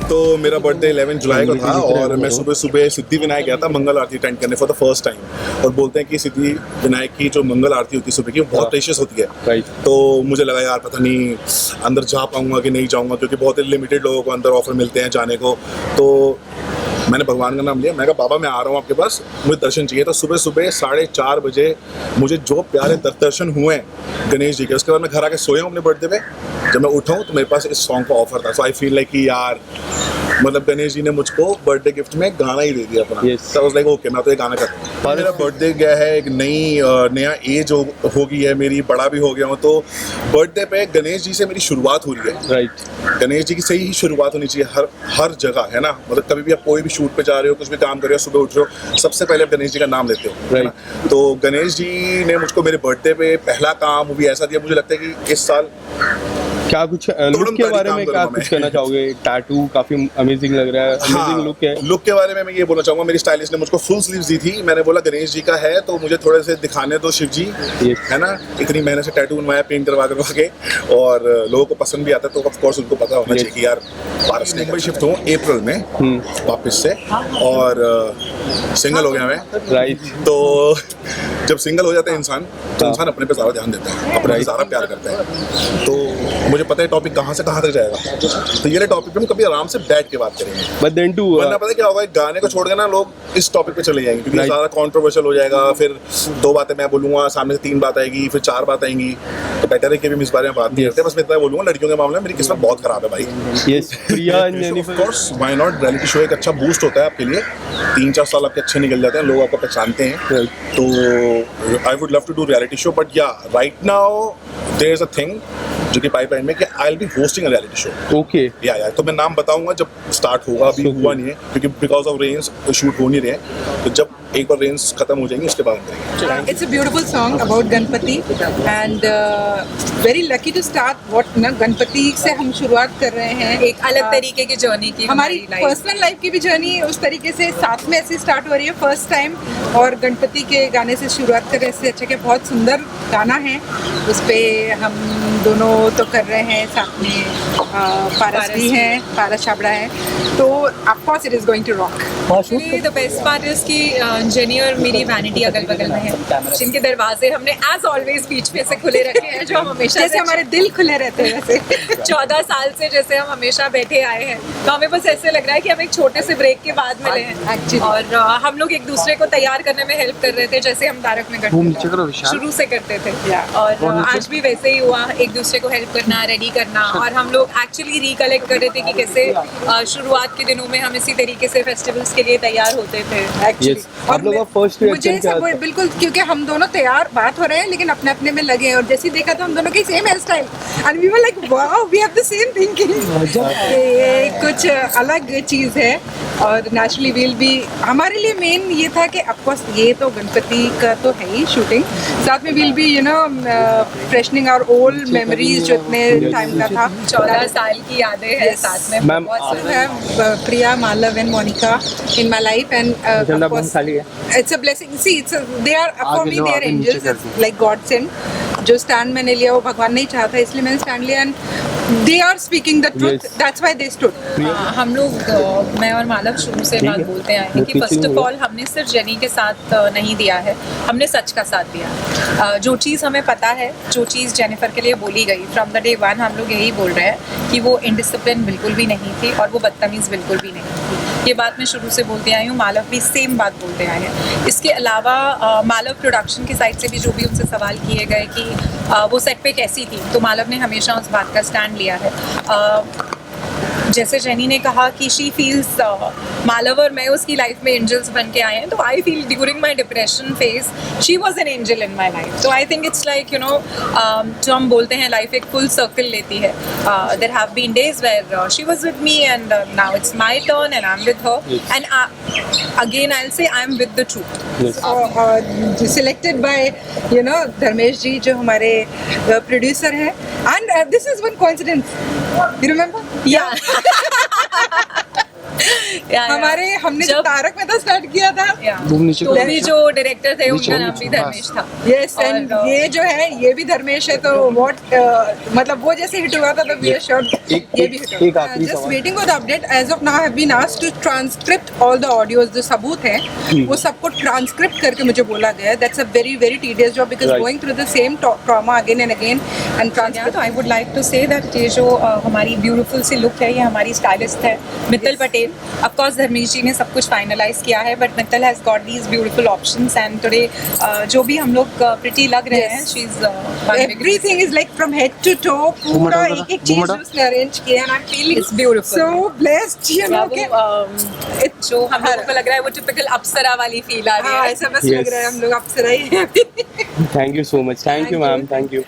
तो मेरा बर्थडे 11 जुलाई को था और मैं सुबह सुबह सिद्धि विनायक गया था मंगल आरती अटेंड करने फॉर द फर्स्ट टाइम। और बोलते हैं कि सिद्धि विनायक की जो मंगल आरती होती है सुबह की वो बहुत प्रेशियस होती है। राइट। तो मुझे लगा यार पता नहीं अंदर जा पाऊंगा कि नहीं जाऊंगा, क्योंकि बहुत ही लिमिटेड लोगों को अंदर ऑफर मिलते हैं जाने को। तो मैंने भगवान का नाम लिया, मैं कहा बाबा मैं आ रहा हूँ आपके पास, मुझे दर्शन चाहिए। तो सुबह सुबह 4:30 बजे मुझे जो प्यारे दर्शन हुए हैं गणेश जी के, उसके बाद मैं घर आके सोया हूँ अपने बर्थडे पे। जब मैं उठा हूँ तो मेरे पास इस सॉन्ग का ऑफर था। सो आई फील लाइक कि यार मतलब गणेश जी ने मुझको बर्थडे गिफ्ट में गाना ही दे दिया अपना। Yes. So I was like, okay मैं तो ये गाना करता हूँ। मेरा बर्थडे गया है, एक नया एज हो गई है मेरी, बड़ा भी हो गया हूँ। तो बर्थडे पे गणेश जी से मेरी शुरुआत हो रही है। राइट। गणेश जी की सही ही शुरुआत होनी चाहिए हर जगह, है ना। मतलब कभी भी आप कोई भी शूट पे जा रहे हो, कुछ भी काम कर रहे हो, सुबह उठ रहे हो, सबसे पहले आप गणेश जी का नाम लेते हो, है ना। तो गणेश जी ने मुझको मेरे बर्थडे पे पहला काम भी ऐसा दिया, मुझे लगता है कि इस साल क्या कुछ लुक के बारे में क्या कुछ कहना चाहोगे? टैटू काफी अमेजिंग लग रहा है, अमेजिंग लुक है। लुक के बारे में मैं ये बोलना चाहूंगा, मेरी स्टाइलिस्ट ने मुझको फुल स्लीव्स दी थी। मैंने बोला गणेश जी का है तो मुझे थोड़े से दिखाने दो शिव जी, है ना। इतनी मेहनत से टैटू बनवाया पेंट करवा के, और लोगों को पसंद भी आता है, तो ऑफ कोर्स उनको पता होना चाहिए कि यार पारस ने मुंबई शिफ्ट हूँ अप्रैल में वापस से, और सिंगल हो गया मैं। राइट। तो जब सिंगल हो जाता है इंसान तो इंसान अपने पे ज़्यादा ध्यान देता है, अपने पे ज़्यादा प्यार करता है। तो मुझे पता है टॉपिक कहाँ से कहाँ तक जाएगा, तो ये टॉपिक पे हम कभी आराम से बैठ के बात करेंगे। बट देन टू वरना पता है क्या होगा, गाने को छोड़ के ना लोग इस टॉपिक पे चले जाएंगे, क्योंकि ज़्यादा कंट्रोवर्शियल हो जाएगा। फिर 2 बातें मैं बोलूँगा, सामने से 3 बात आएगी, फिर 4 बात आएंगी। तो बेटर है कि हम इस बारे में बात नहीं करते। बस मैं इतना बोलूँगा, लड़कियों के मामले में मेरी किस्मत बहुत खराब है भाई। Yes, Priya and Jennifer. Of course why not, reality show एक अच्छा बूस्ट होता है आपके लिए। 3-4 साल आपके अच्छे निकल जाते हैं, लोग आपको पहचानते हैं। तो I would love to do reality show, but yeah right now there is a thing जो कि पाइपलाइन में कि I will be hosting a reality show. Okay. या तो मैं नाम बताऊंगा जब स्टार्ट होगा, अभी हुआ नहीं है क्योंकि बिकॉज ऑफ रेंज शूट हो नहीं रहे हैं। तो जब एक बार रेंज खत्म हो जाएंगी उसके बाद करेंगे। It's a beautiful song about Ganpati and very lucky to start what ना गणपति से हम शुरुआत कर रहे हैं, एक अलग तरीके की जर्नी की हमारी पर्सनल लाइफ की भी जर्नी उस तरीके से साथ में ऐसे स्टार्ट हो रही है फर्स्ट टाइम। और गणपति के गाने से शुरुआत करें इससे अच्छा कि बहुत सुंदर गाना है, उस पर हम दोनों तो कर रहे हैं, साथ में पारस भी हैं, पारस छाबड़ा है। तो of course it is going to rock. The best part is कि जेनी और मेरी वैनिटी अगल बगल में है, जिनके दरवाजे हमने एज ऑलवेज बीच में से खुले रखे हैं, जो हम हमेशा जैसे हमारे दिल खुले रहते हैं वैसे 14 साल से जैसे हम हमेशा बैठे आए हैं। तो हमें बस ऐसे लग रहा है कि हम एक छोटे से ब्रेक के बाद मिले हैं, और हम लोग एक दूसरे को तैयार करने में हेल्प कर रहे थे, जैसे हम तारक में शुरू से करते थे। और आज भी वैसे ही हुआ, एक दूसरे को हेल्प करना, रेडी करना। और हम लोग एक्चुअली रिकलेक्ट कर रहे थे कि कैसे शुरुआत के दिनों में हम इसी तरीके से फेस्टिवल्स के लिए तैयार होते थे। और मुझे सब बिल्कुल, क्योंकि हम दोनों तैयार बात हो रहे हैं लेकिन अपने अपने में लगे हैं, और जैसे देखा तो हम दोनों की same hairstyle and we were like wow we have the same thinking. ये कुछ अलग चीज़ है, और नेचुरली विल भी हमारे लिए मेन ये था कि ऑफकोर्स ये तो गणपति का तो है ही शूटिंग, साथ में will be freshening our old memories जो इतने टाइम का था। 14 साल की यादें हैं साथ में। Ma'am Priya, Malav and Monica in my life, and of course it's a blessing. See, they are for me, they are angels. It's like God sent. जो स्टैंड मैंने लिया वो भगवान नहीं चाहता, इसलिए मैंने स्टैंड लिया, and they are speaking the truth, that's why they stood. हम लोग मैं और मालव शुरू से बात बोलते आए हैं कि फर्स्ट ऑफ ऑल हमने सिर्फ जेनी के साथ नहीं दिया है, हमने सच का साथ दिया। जो चीज़ हमें पता है, जो चीज़ जेनिफर के लिए बोली गई फ्रॉम द डे 1, हम लोग यही बोल रहे हैं कि वो इनडिसिप्लिन बिल्कुल भी नहीं थी और वो बदतमीज़ बिल्कुल भी नहीं थी। ये बात मैं शुरू से बोलते आई हूँ, मालव भी सेम बात बोलते आए हैं। इसके अलावा मालव प्रोडक्शन की साइड से भी जो भी उनसे सवाल किए गए कि वो सेट पे कैसी थी, तो मालव ने हमेशा उस बात का स्टैंड लिया है। जैसे जेनी ने कहा कि शी फील्स मालव और मैं उसकी लाइफ में एंजल्स बन के आए हैं, तो I feel during my depression phase she was an angel in my life. तो आई थिंक इट्स लाइक जो हम बोलते हैं लाइफ एक फुल सर्कल लेती है। There have been days where she was with me and now it's my turn and I am with her, and again I will say I am with the truth. Selected by Dharmesh ji जो हमारे producer हैं, and this is one coincidence, you remember? Yeah हमारे हमने जब जब- Tarak Mehta start किया था, तो भी जो डायरेक्टर थे उनका नाम भी धर्मेश था। यस, एंड और, ये जो है ये भी धर्मेश है, तो व्हाट मतलब वो जैसे हिट हुआ था तो वी आर श्योर ये भी हिट एक होगा। आखिरी जस्ट सवाल। Waiting for the update. As of now have been asked to transcript all the audios, जो सबूत है वो सबको ट्रांसक्रिप्ट करके मुझे बोला गया है। That's a very very tedious job because Right. Going through the same trauma again and again and तो transcript. I would like to say that ये जो हमारी ब्यूटीफुल सी लुक है, ये हमारी स्टाइलिस्ट है मित्तल पटेल। ऑफ कोर्स धर्मेश जी ने सब कुछ फाइनलाइज किया है, but Mittal has got these beautiful options and today जो भी हम लोग प्रिटी लग रहे हैं, she is Everything is like from head to toe, पूरा एक एक चीज उसने अरेंज किया and I'm feeling It's beautiful. so blessed, you know. कि जो हम लोगों को लग रहा है वो टिपिकल अप्सरा वाली फील आ रही हाँ, है। ऐसा बस Yes. लग रहा है हम लोग अप्सरा ही हैं अभी। Thank you so much, thank you Thank you. Ma'am, thank you.